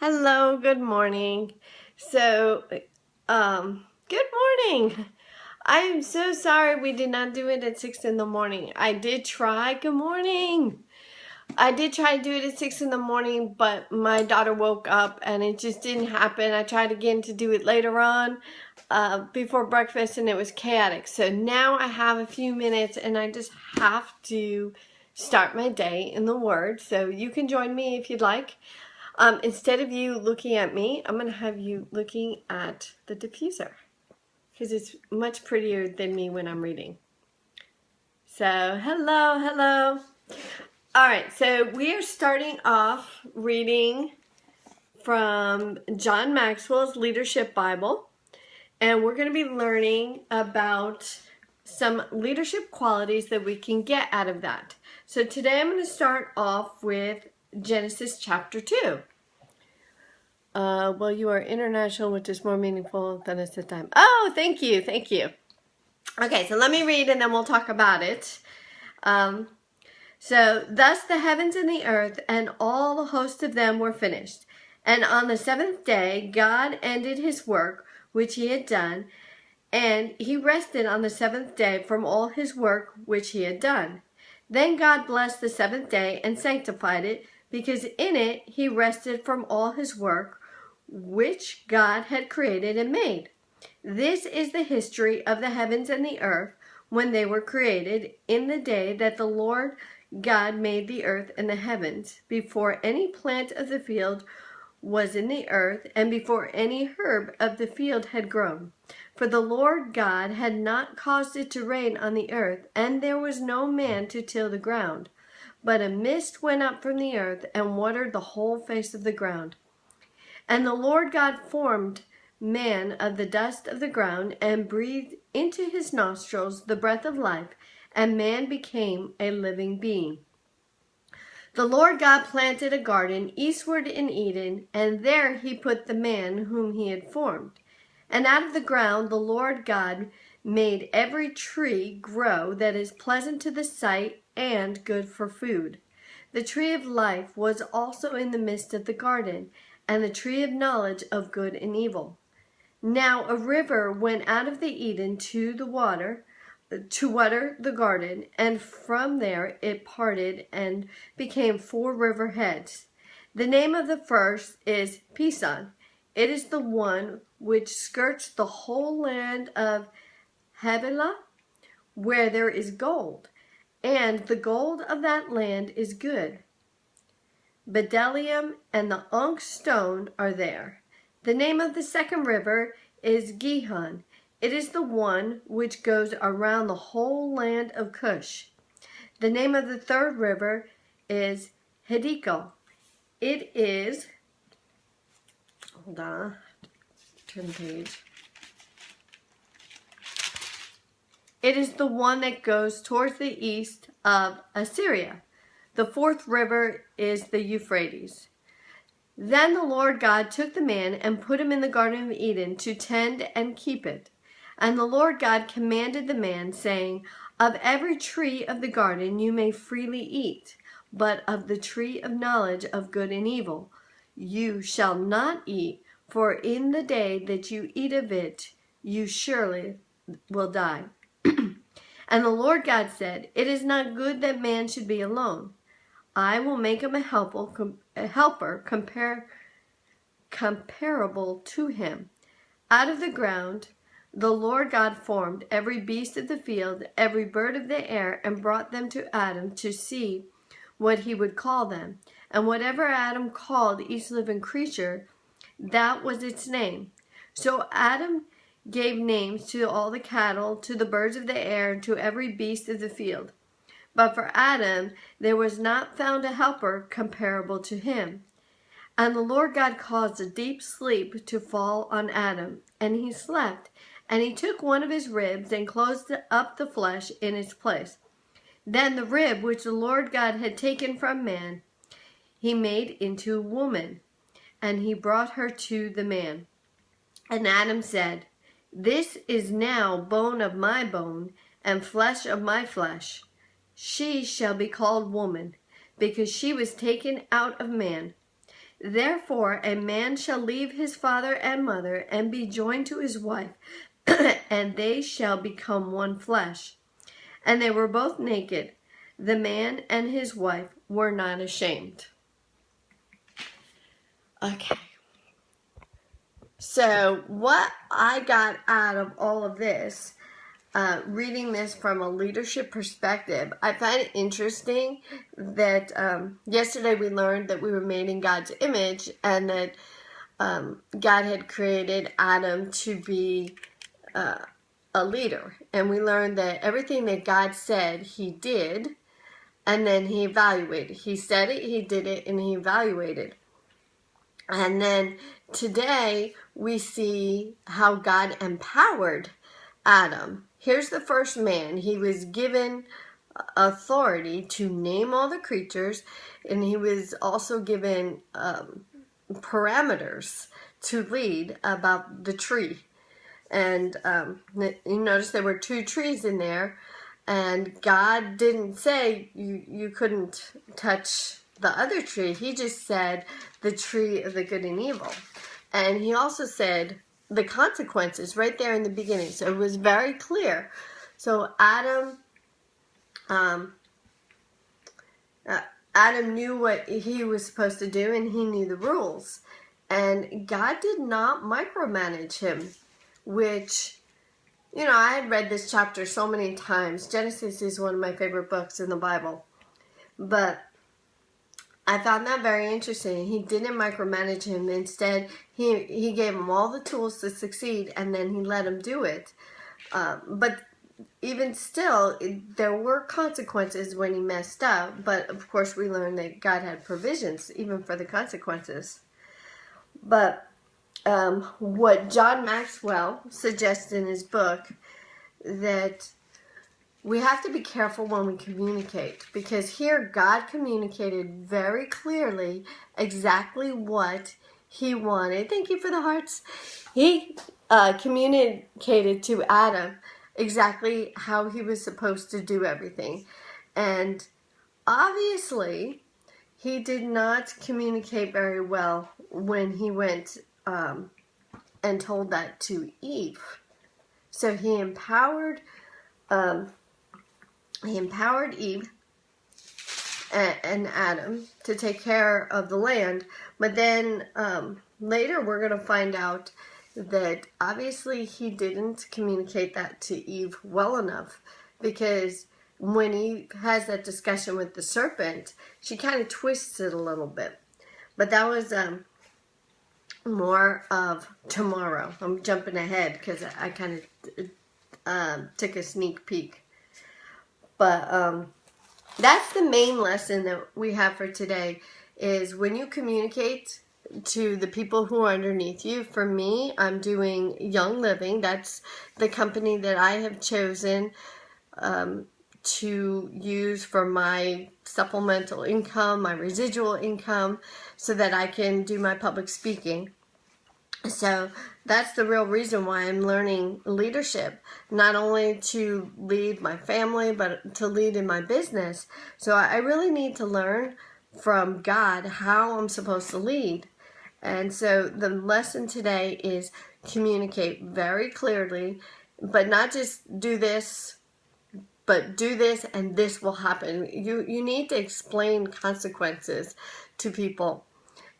Hello, good morning. So, good morning. I am so sorry we did not do it at 6 in the morning. I did try. Good morning. I did try to do it at 6 in the morning, but my daughter woke up and it just didn't happen. I tried again to do it later on before breakfast and it was chaotic. So now I have a few minutes and I just have to start my day in the Word. So you can join me if you'd like. Instead of you looking at me, I'm going to have you looking at the diffuser because it's much prettier than me when I'm reading. So, hello. All right, so we are starting off reading from John Maxwell's Leadership Bible, and we're going to be learning about some leadership qualities that we can get out of that. So today I'm going to start off with Genesis chapter 2. Well, you are international, which is more meaningful than it's the time. Oh, thank you. Okay, so let me read and then we'll talk about it. So, thus the heavens and the earth and all the host of them were finished. And on the seventh day, God ended his work which he had done, and he rested on the seventh day from all his work which he had done. Then God blessed the seventh day and sanctified it, because in it he rested from all his work which God had created and made. This is the history of the heavens and the earth when they were created, in the day that the Lord God made the earth and the heavens, before any plant of the field was in the earth, and before any herb of the field had grown. For the Lord God had not caused it to rain on the earth, and there was no man to till the ground. But a mist went up from the earth and watered the whole face of the ground. And the Lord God formed man of the dust of the ground and breathed into his nostrils the breath of life, and man became a living being. The Lord God planted a garden eastward in Eden, and there he put the man whom he had formed. And out of the ground the Lord God made every tree grow that is pleasant to the sight and good for food. The tree of life was also in the midst of the garden, and the tree of knowledge of good and evil. Now a river went out of the Eden to water the garden, and from there it parted and became 4 river heads. The name of the first is Pison. It is the one which skirts the whole land of Havilah, where there is gold, and the gold of that land is good. Bdellium and the onyx stone are there. The name of the second river is Gihon. It is the one which goes around the whole land of Cush. The name of the third river is Hiddekel. It is, hold on, turn the page. It is the one that goes towards the east of Assyria. The fourth river is the Euphrates. Then the Lord God took the man and put him in the Garden of Eden to tend and keep it. And the Lord God commanded the man, saying, Of every tree of the garden you may freely eat, but of the tree of knowledge of good and evil you shall not eat, for in the day that you eat of it you surely will die. And the Lord God said, It is not good that man should be alone. I will make him a helper comparable to him. Out of the ground the Lord God formed every beast of the field, every bird of the air, and brought them to Adam to see what he would call them. And whatever Adam called each living creature, that was its name. So Adam gave names to all the cattle, to the birds of the air, and to every beast of the field. But for Adam there was not found a helper comparable to him. And the Lord God caused a deep sleep to fall on Adam, and he slept. And he took one of his ribs and closed up the flesh in its place. Then the rib which the Lord God had taken from man, he made into a woman, and he brought her to the man. And Adam said, This is now bone of my bone, and flesh of my flesh. She shall be called woman, because she was taken out of man. Therefore a man shall leave his father and mother and be joined to his wife, and they shall become one flesh. And they were both naked. The man and his wife were not ashamed. Okay. So what I got out of all of this, reading this from a leadership perspective, I find it interesting that yesterday we learned that we were made in God's image, and that God had created Adam to be a leader. And we learned that everything that God said, he did, and then he evaluated. He said it, he did it, and he evaluated. And then today we see how God empowered Adam. Here's the first man. He was given authority to name all the creatures, and he was also given parameters to lead about the tree. And you notice there were 2 trees in there, and God didn't say you couldn't touch the other tree. He just said the tree of the good and evil. And he also said the consequences right there in the beginning. So it was very clear. So Adam knew what he was supposed to do, and he knew the rules. And God did not micromanage him, which, you know, I had read this chapter so many times. Genesis is one of my favorite books in the Bible. But I found that very interesting. He didn't micromanage him. Instead, he gave him all the tools to succeed, and then he let him do it. But even still, there were consequences when he messed up. But, of course, we learned that God had provisions, even for the consequences. But what John Maxwell suggests in his book, that we have to be careful when we communicate, because here God communicated very clearly exactly what he wanted. Thank you for the hearts. He communicated to Adam exactly how he was supposed to do everything. And obviously, he did not communicate very well when he went and told that to Eve. So he empowered Eve and Adam to take care of the land. But then later we're going to find out that obviously he didn't communicate that to Eve well enough, because when Eve has that discussion with the serpent, she kind of twists it a little bit. But that was more of tomorrow. I'm jumping ahead because I kind of took a sneak peek. But that's the main lesson that we have for today, is when you communicate to the people who are underneath you. For me, I'm doing Young Living. That's the company that I have chosen to use for my supplemental income, my residual income, so that I can do my public speaking. So that's the real reason why I'm learning leadership, not only to lead my family, but to lead in my business. So I really need to learn from God how I'm supposed to lead. And so the lesson today is communicate very clearly, but not just do this, but do this and this will happen. You need to explain consequences to people,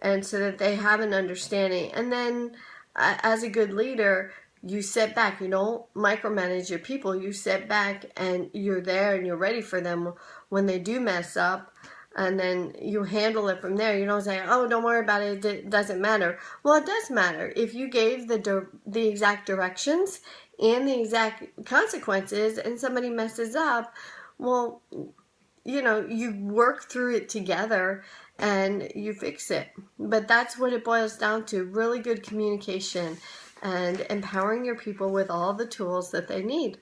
and so that they have an understanding. And then as a good leader, you sit back. You don't micromanage your people. You sit back and you're there and you're ready for them when they do mess up. And then you handle it from there. You don't say, oh, don't worry about it, it doesn't matter. Well, it does matter. If you gave the exact directions and the exact consequences and somebody messes up, well, you know, you work through it together and you fix it. But that's what it boils down to, really good communication and empowering your people with all the tools that they need.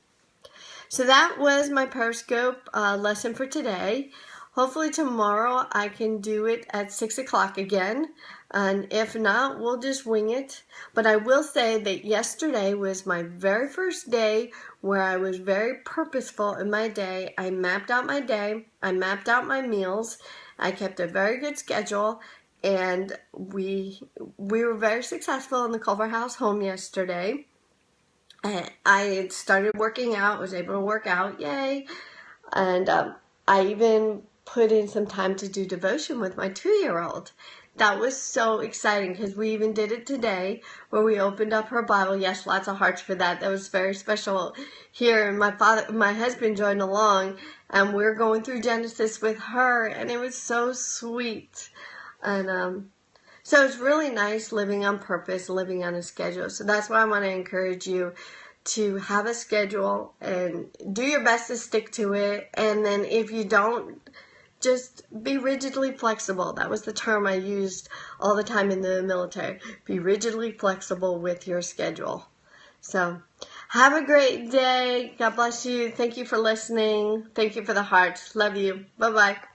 So that was my Periscope lesson for today. Hopefully tomorrow I can do it at 6 o'clock again, and if not, we'll just wing it. But I will say that yesterday was my very first day where I was very purposeful in my day. I mapped out my day, I mapped out my meals, I kept a very good schedule, And we were very successful in the Culver House home yesterday. And I started working out, was able to work out, yay. And I even put in some time to do devotion with my 2-year-old. That was so exciting because we even did it today where we opened up her Bible. Yes, lots of hearts for that. That was very special here. My husband joined along, and we're going through Genesis with her, and it was so sweet. And so it's really nice living on purpose, living on a schedule. So that's why I want to encourage you to have a schedule and do your best to stick to it. And then if you don't, just be rigidly flexible. That was the term I used all the time in the military. Be rigidly flexible with your schedule. So have a great day. God bless you. Thank you for listening. Thank you for the hearts. Love you. Bye-bye.